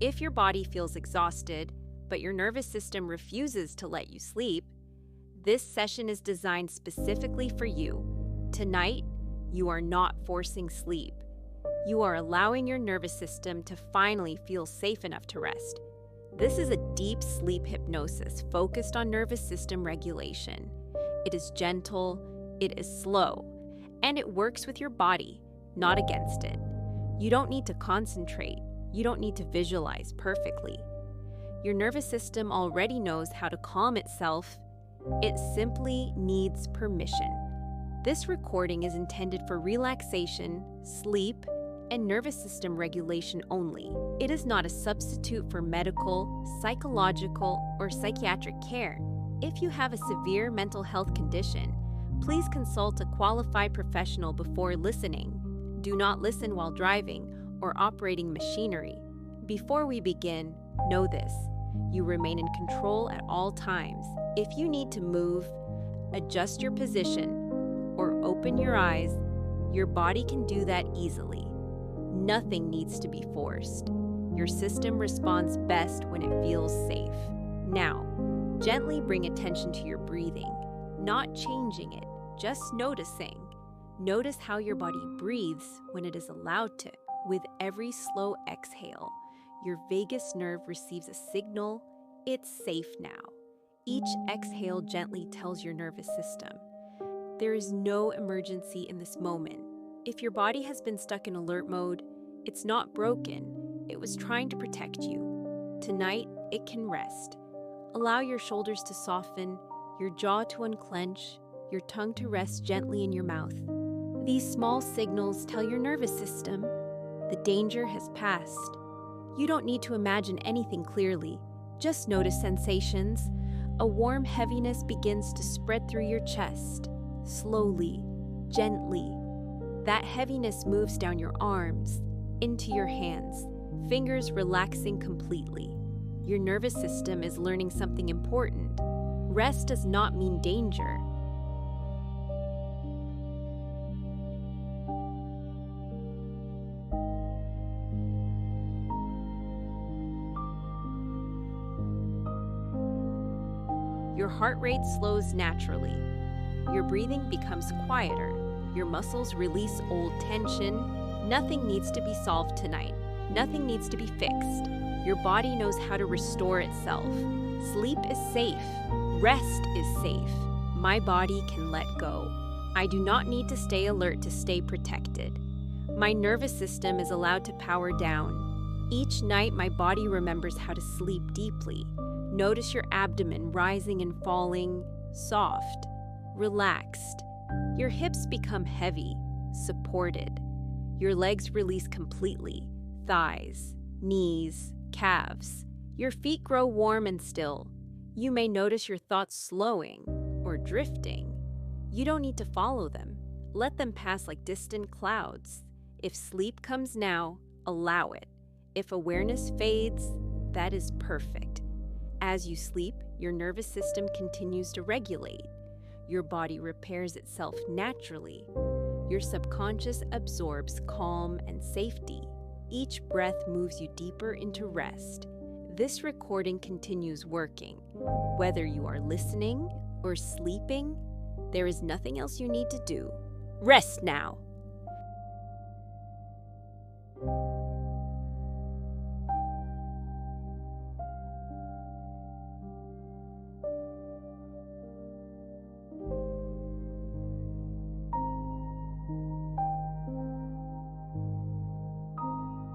If your body feels exhausted, but your nervous system refuses to let you sleep, this session is designed specifically for you. Tonight, you are not forcing sleep. You are allowing your nervous system to finally feel safe enough to rest. This is a deep sleep hypnosis focused on nervous system regulation. It is gentle, it is slow, and it works with your body, not against it. You don't need to concentrate. You don't need to visualize perfectly. Your nervous system already knows how to calm itself. It simply needs permission. This recording is intended for relaxation, sleep, and nervous system regulation only. It is not a substitute for medical, psychological, or psychiatric care. If you have a severe mental health condition, please consult a qualified professional before listening. Do not listen while driving or operating machinery. Before we begin, know this: you remain in control at all times. If you need to move, adjust your position, or open your eyes, your body can do that easily. Nothing needs to be forced. Your system responds best when it feels safe. Now, gently bring attention to your breathing, not changing it, just noticing. Notice how your body breathes when it is allowed to. With every slow exhale, your vagus nerve receives a signal: it's safe now. Each exhale gently tells your nervous system, there is no emergency in this moment. If your body has been stuck in alert mode, it's not broken. It was trying to protect you. Tonight, it can rest. Allow your shoulders to soften, your jaw to unclench, your tongue to rest gently in your mouth. These small signals tell your nervous system the danger has passed. You don't need to imagine anything clearly. Just notice sensations. A warm heaviness begins to spread through your chest. Slowly, gently. That heaviness moves down your arms, into your hands, fingers relaxing completely. Your nervous system is learning something important. Rest does not mean danger. Your heart rate slows naturally. Your breathing becomes quieter. Your muscles release old tension. Nothing needs to be solved tonight. Nothing needs to be fixed. Your body knows how to restore itself. Sleep is safe. Rest is safe. My body can let go. I do not need to stay alert to stay protected. My nervous system is allowed to power down. Each night, my body remembers how to sleep deeply. Notice your abdomen rising and falling, soft, relaxed. Your hips become heavy, supported. Your legs release completely, thighs, knees, calves. Your feet grow warm and still. You may notice your thoughts slowing or drifting. You don't need to follow them. Let them pass like distant clouds. If sleep comes now, allow it. If awareness fades, that is perfect. As you sleep, your nervous system continues to regulate. Your body repairs itself naturally. Your subconscious absorbs calm and safety. Each breath moves you deeper into rest. This recording continues working. Whether you are listening or sleeping, there is nothing else you need to do. Rest now.